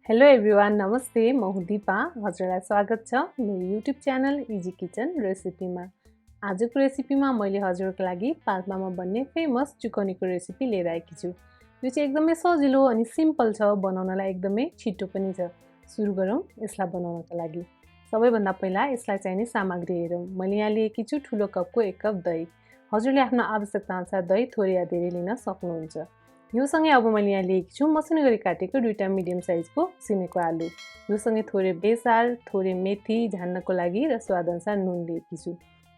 Hello everyone, नमस्ते। म हुँ दिपा। हजुरलाई स्वागत छ मेरो युट्युब च्यानल इजी किचन रेसिपीमा। आजको रेसिपीमा मैले हजुरको लागि पाल्पामा बन्ने फेमस चुकनीको रेसिपी लिएर आएकी छु। यो चाहिँ एकदमै सजिलो अनि सिम्पल छ, बनाउनलाई एकदमै छिटो पनि छ। सुरु गरौँ यसलाई बनाउनका लागि। सबैभन्दा पहिला यसलाई चाहिने सामग्री हेरौँ। मैले यहाँ लिएकी छु ठुलो कपको 1 कप दही। हजुरले आफ्नो आवश्यकता अनुसार दही थोरै या धेरै लिन सक्नुहुन्छ। यो सँगै अब मैले यहाँ लिएकी छु मसिनो गरी काटेको 2टा मिडियम साइजको सिनेको आलु। यो सँगै थोरै बेसार, थोरै मेथी झान्नको लागि र स्वादअनुसार नुन लिएकी छु।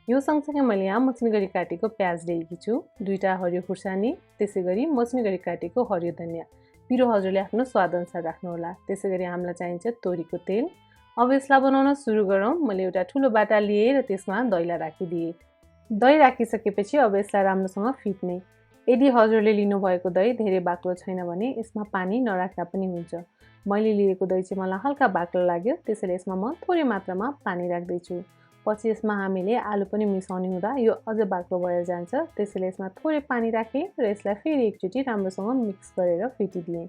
यो सँगसँगै मैले यहाँ मसिनो गरी काटेको प्याज लिएकी छु, 2टा हरियो खुर्सानी, त्यसैगरी मसिनो गरी काटेको हरियो धनिया। पिरो हजुरले आफ्नो स्वादअनुसार राख्नुहोला। त्यसैगरी हामीलाई चाहिन्छ तोरीको तेल। अब यसलाई बनाउन सुरु गरौँ। मैले एउटा ठुलो बाटा लिए र त्यसमा दहीलाई राखिदिए। दही राखिसकेपछि अब यसलाई राम्रोसँग फिट्ने। यदि हजुरले लिनुभएको दही धेरै बाक्लो छैन भने यसमा पानी नराख्दा पनि हुन्छ। मैले लिएको दही चाहिँ मलाई हल्का बाक्लो लाग्यो, त्यसैले यसमा म थोरै मात्रामा पानी राख्दैछु। पछि यसमा हामीले आलु पनि मिसाउने हुँदा यो अझ बाक्लो भएर जान्छ, त्यसैले यसमा थोरै पानी राखेँ र यसलाई फेरि एकचोटि राम्रोसँग मिक्स गरेर फिटिदिएँ।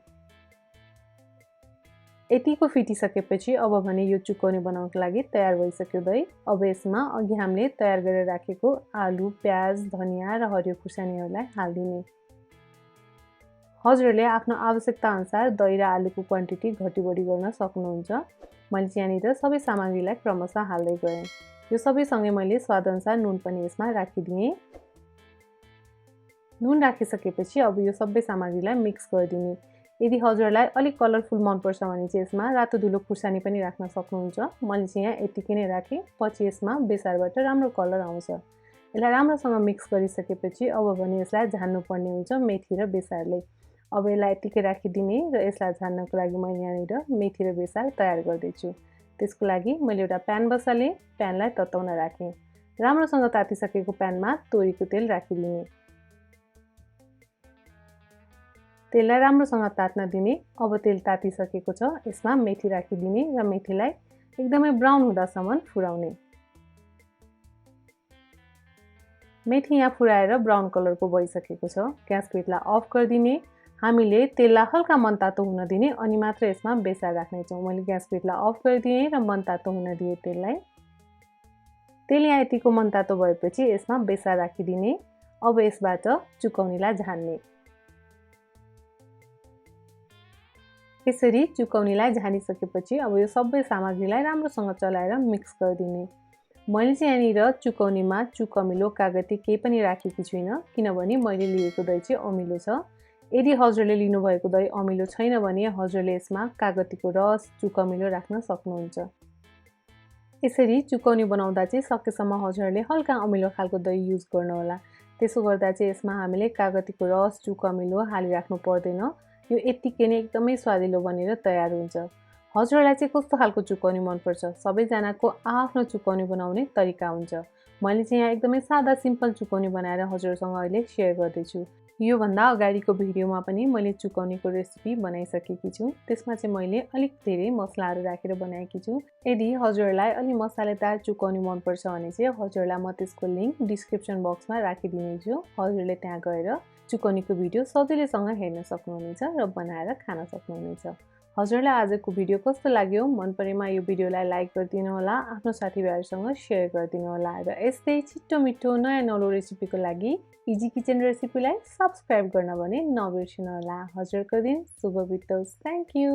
यतिको फिटिसकेपछि अब भने यो चुकौनी बनाउनको लागि तयार भइसक्यो दही। अब यसमा अघि हामीले तयार गरेर राखेको आलु, प्याज, धनिया र हरियो खुर्सानीहरूलाई हालिदिने। हजुरले आफ्नो आवश्यकता अनुसार दही र आलुको क्वान्टिटी घटी बढी गर्न सक्नुहुन्छ। मैले चाहिँ यहाँनिर सबै सामग्रीलाई क्रमशः हाल्दै गएँ। यो सबैसँगै मैले स्वादअनुसार नुन पनि यसमा राखिदिएँ। नुन राखिसकेपछि अब यो सबै सामग्रीलाई मिक्स गरिदिने। यदि हजुरलाई अलिक कलरफुल मनपर्छ भने चाहिँ यसमा रातो धुलो खुर्सानी पनि राख्न सक्नुहुन्छ। मैले चाहिँ यहाँ यतिकै नै राखेँ। पछि यसमा बेसारबाट राम्रो कलर आउँछ। यसलाई राम्रोसँग मिक्स गरिसकेपछि अब भने यसलाई झान्नुपर्ने हुन्छ मेथी र बेसारले। अब यसलाई यतिकै राखिदिने र यसलाई झान्नको लागि मैले यहाँनिर मेथी र बेसार तयार गर्दैछु। त्यसको लागि मैले एउटा प्यान बसालेँ, प्यानलाई तताउन राखेँ। राम्रोसँग तातिसकेको प्यानमा तोरीको तेल राखिदिने। तेललाई राम्रोसँग तात्न दिने। अब तेल तातिसकेको छ, यसमा मेथी राखिदिने र मेथीलाई एकदमै ब्राउन हुँदासम्म फुराउने। मेथी यहाँ फुराएर ब्राउन कलरको भइसकेको छ। ग्यासको हिटलाई अफ गरिदिने। हामीले तेललाई हल्का मनतातो हुन दिने अनि मात्र यसमा बेसार राख्नेछौँ। मैले ग्यासको हिटलाई अफ गरिदिएँ र मनतातो हुन दिएँ तेललाई। तेल यहाँ यतिको मनतातो भएपछि यसमा बेसार राखिदिने। अब यसबाट चुकौनीलाई झान्ने। यसरी चुकौनीलाई झानिसकेपछि अब यो सबै सामग्रीलाई राम्रोसँग चलाएर मिक्स गरिदिने। मैले चाहिँ यहाँनिर चुकौनीमा चुकमिलो कागती केही पनि राखेकी छुइनँ, किनभने मैले लिएको दही चाहिँ अमिलो छ। यदि हजुरले लिनुभएको दही अमिलो छैन भने हजुरले यसमा कागतीको रस, चुकमिलो राख्न सक्नुहुन्छ। यसरी चुकौनी बनाउँदा चाहिँ सकेसम्म हजुरले हल्का अमिलो खालको दही युज गर्नुहोला। त्यसो गर्दा चाहिँ यसमा हामीले कागतीको रस, चुकमिलो हालिराख्नु पर्दैन। यो यतिकै नै एकदमै स्वादिलो बनेर तयार हुन्छ। हजुरलाई चाहिँ कस्तो खालको चुकौनी मनपर्छ? सबैजनाको आफ्नो चुकौनी बनाउने तरिका हुन्छ। मैले चाहिँ यहाँ एकदमै सादा सिम्पल चुकौनी बनाएर हजुरसँग अहिले सेयर गर्दैछु। योभन्दा अगाडिको भिडियोमा पनि मैले चुकौनीको रेसिपी बनाइसकेकी छु। त्यसमा चाहिँ मैले अलिक धेरै मसलाहरू राखेर बनाएकी छु। यदि हजुरलाई अलि मसालेदार चुकौनी मनपर्छ भने चाहिँ हजुरलाई म त्यसको लिङ्क डिस्क्रिप्सन बक्समा राखिदिनेछु। हजुरले त्यहाँ गएर चुकौनीको भिडियो सजिलैसँग हेर्न सक्नुहुनेछ र बनाएर खान सक्नुहुनेछ। हजुरलाई आजको भिडियो कस्तो लाग्यो? मन परेमा यो भिडियोलाई लाइक गरिदिनु होला, आफ्नो साथीभाइहरूसँग सेयर गरिदिनु होला र यस्तै छिटो मिठो नयाँ नौलो रेसिपीको लागि इजी किचन रेसिपीलाई सब्सक्राइब गर्न भने नबिर्सनु होला। हजुरको दिन शुभ बितोस्। Thank you.